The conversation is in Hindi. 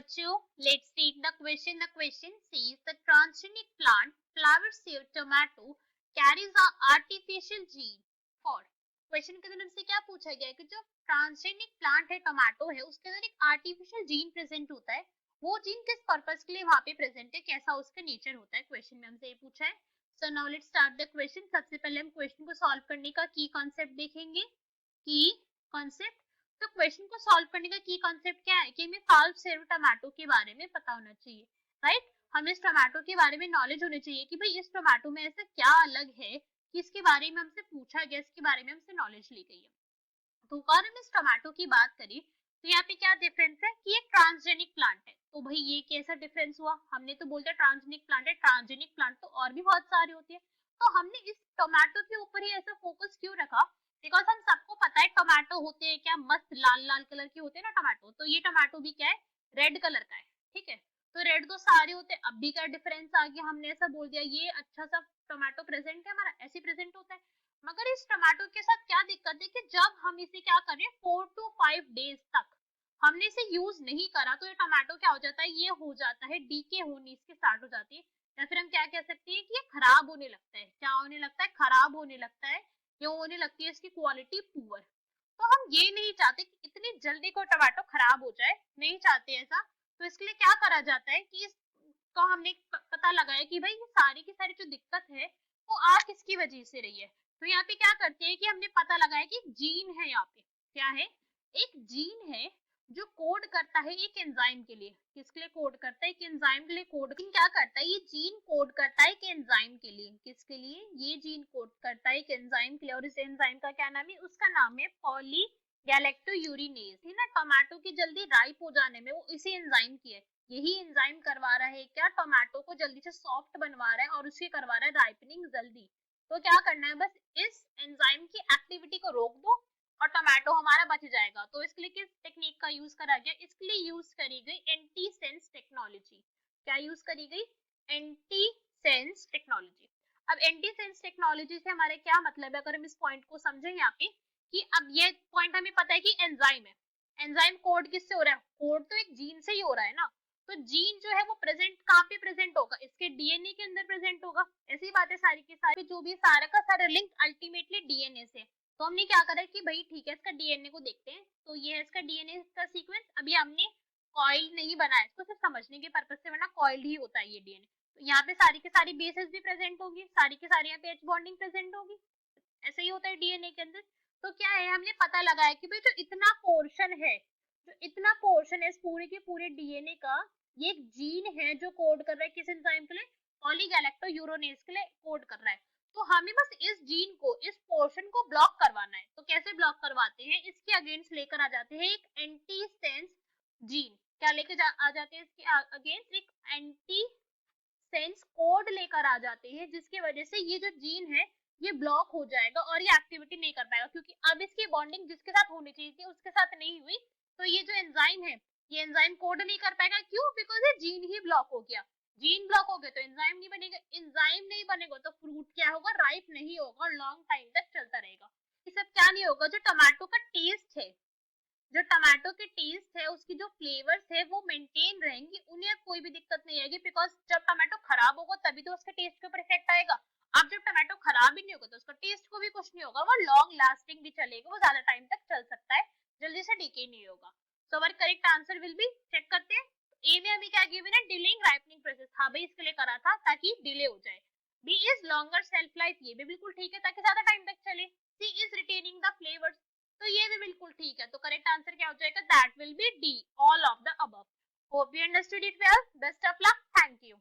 बच्चों, let's read the question. The question says the transgenic plant flower seed tomato carries a artificial gene for. Question के तरफ से क्या पूछा गया है कि जो ट्रांसजेनिक प्लांट है टोमेटो है उसके अंदर एक आर्टिफिशियल जीन प्रेजेंट होता है, वो जीन किस पर्पस के लिए वहां पे प्रेजेंट है, कैसा उसका नेचर होता है, क्वेश्चन में हमसे ये पूछा है। So now let's start the question. सबसे पहले हम क्वेश्चन को सॉल्व करने का की कॉन्सेप्ट देखेंगे। की कॉन्सेप्ट, तो क्वेश्चन को सॉल्व करने का की कॉन्सेप्ट क्या है कि हमें फाल्व सेव टमाटो के बारे में पता होना चाहिए, राइट। हमें इस टमाटो के बारे में नॉलेज होनी चाहिए कि भाई इस टमाटो में ऐसा क्या अलग है कि इसके बारे में हमसे पूछा गया, इसके बारे में हमसे नॉलेज ली गई है। तो अगर हम इस टमाटो की बात करें तो यहाँ पे क्या डिफरेंस है कि ये ट्रांसजेनिक प्लांट है। तो भाई ये कैसा डिफरेंस हुआ, हमने तो बोलते ट्रांसजेनिक प्लांट है, ट्रांसजेनिक प्लांट तो और भी बहुत सारे होते हैं, तो हमने इस टमाटो के ऊपर ही ऐसा फोकस क्यों रखा, बिकॉज हम सबको पता है टमाटो होते हैं क्या, मस्त लाल लाल कलर के होते हैं ना टमाटो, तो ये टमाटो भी क्या है, रेड कलर का है, ठीक है। तो रेड तो सारे होते हैं, अब भी क्या डिफरेंस आ गया, हमने ऐसा बोल दिया ये अच्छा सा टमाटो प्रेजेंट है हमारा, ऐसे प्रेजेंट होता है। मगर इस टमाटो के साथ क्या दिक्कत है कि जब हम इसे क्या करें 4 to 5 डेज तक हमने इसे यूज नहीं करा तो ये टमाटो क्या हो जाता है, ये हो जाता है डीके होने इसके स्टार्ट हो जाती है, या फिर हम क्या कह सकते हैं कि ये खराब होने लगता है, क्या होने लगता है, खराब होने लगता है, ये होने लगती है इसकी क्वालिटी पुअर। तो हम ये नहीं चाहते कि इतनी जल्दी कोई टमाटो खराब हो जाए, नहीं चाहते ऐसा। तो इसके लिए क्या करा जाता है कि इसको हमने पता लगाया कि भाई ये सारी की सारी जो दिक्कत है वो आ किसकी वजह से रही है। तो यहाँ पे क्या करते हैं कि हमने पता लगाया कि जीन है, यहाँ पे क्या है, एक जीन है जो कोड करता है एक एंजाइम के लिए, किसके लिए कोड करता है, एक एंजाइम के लिए कोड क्या करता है, ये जीन कोड करता है एक एंजाइम के लिए, किसके लिए, ये जीन कोड करता है एक एंजाइम के लिए, और इस एंजाइम का क्या नाम है, उसका नाम है पॉलीगैलेक्टोयूरिनेज, है ना। टमाटो की जल्दी राइप हो जाने में वो इसी एंजाइम की है, यही एंजाइम करवा रहा है क्या, टमाटो को जल्दी से सॉफ्ट बनवा रहा है और उसके करवा रहा है राइपनिंग जल्दी। तो क्या करना है, बस इस एंजाइम की एक्टिविटी को रोक दो और टमाटो हमारा बच जाएगा। तो इसके लिए किस टेक्निक का यूज करा गया, इसके लिए यूज करी गई एंटी सेंस टेक्नोलॉजी। क्या यूज करी गई, एंटी सेंस टेक्नोलॉजी। अब एंटी सेंस टेक्नोलॉजी से हमारे क्या मतलब है, अगर हम इस पॉइंट को समझें यहाँ पे कि अब ये पॉइंट हमें पता है कि एंजाइम है, एंजाइम कोड किससे हो रहा है, कोड तो एक जीन से ही हो रहा है ना। तो जीन जो है वो प्रेजेंट कहाँ पे प्रेजेंट होगा, इसके डीएनए के अंदर प्रेजेंट होगा, ऐसी बात है सारी की सारी, जो भी सारा का सारा लिंक अल्टीमेटली डीएनए से। तो हमने क्या करा कि भाई ठीक है इसका डीएनए को देखते हैं, तो ये है इसका डीएनए का सीक्वेंस। अभी हमने कॉइल नहीं बनाया इसको, सिर्फ समझने के पर्पज से, वरना कॉइल ही होता है ये डीएनए। तो यहाँ पे सारी की सारी बेसेस भी प्रेजेंट होगी, सारी की सारी यहाँ पे एच बॉन्डिंग प्रेजेंट होगी, ऐसे ही होता है डीएनए के अंदर। तो क्या है, हमने पता लगाया कि भाई जो इतना पोर्शन है, जो इतना पोर्शन है इस पूरे के पूरे डीएनए का, ये एक जीन है जो कोड कर रहा है किस एंजाइम के लिए, पॉलीगैलेक्टोयूरोनेज के लिए कोड कर रहा है। तो हमें बस इस जीन को, इस पोर्शन को ब्लॉक करवाना है। तो कैसे ब्लॉक करवाते हैं, इसके अगेंस्ट लेकर आ जाते हैं एक एंटी सेंस जीन, क्या लेकर आ जाते हैं इसके अगेंस्ट एक एंटी सेंस कोड लेकर आ जाते हैं, जिसकी वजह से ये जो जीन है ये ब्लॉक हो जाएगा और ये एक्टिविटी नहीं कर पाएगा, क्योंकि अब इसकी बॉन्डिंग जिसके साथ होनी चाहिए थी उसके साथ नहीं हुई। तो ये जो एंजाइम है ये एंजाइम कोड नहीं कर पाएगा, क्यों, बिकॉज ये जीन ही ब्लॉक हो गया। जीन ब्लॉक हो गया तो एंजाइम नहीं बनेगा, एंजाइम नहीं बनेगा तो फ्रूट क्या होगा, राइप नहीं होगा और लॉन्ग टाइम तक चलता रहेगा। ये सब क्या नहीं होगा, जो टमाटो का टेस्ट है, जो टमाटो के टेस्ट है, उसकी जो फ्लेवर्स है वो मेंटेन रहेंगी, उन्हें कोई भी दिक्कत नहीं आएगी, बिकॉज जब टमाटो खराब होगा तभी तो उसके टेस्ट के ऊपर इफेक्ट आएगा। अब जब टमाटो खराब ही नहीं होगा तो उसका टेस्ट को भी कुछ नहीं होगा, वो लॉन्ग लास्टिंग भी चलेगा, वो ज्यादा टाइम तक चल सकता है, जल्दी से डीके नहीं होगा। So our correct answer will be, check करते हैं। ए में हमें क्या गिवन है, डिलेइंग राइपनिंग प्रोसेस, हाँ भाई इसके लिए करा था ताकि डिले हो जाए। B is longer shelf life, ये भी बिल्कुल ठीक है ताकि ज्यादा टाइम तक चले। सी इज रिटेनिंग द फ्लेवर्स, तो ये भी बिल्कुल ठीक है। तो करेक्ट आंसर क्या हो जाएगा, that will be D, all of the above. Hope you understood it well, best of luck, thank you.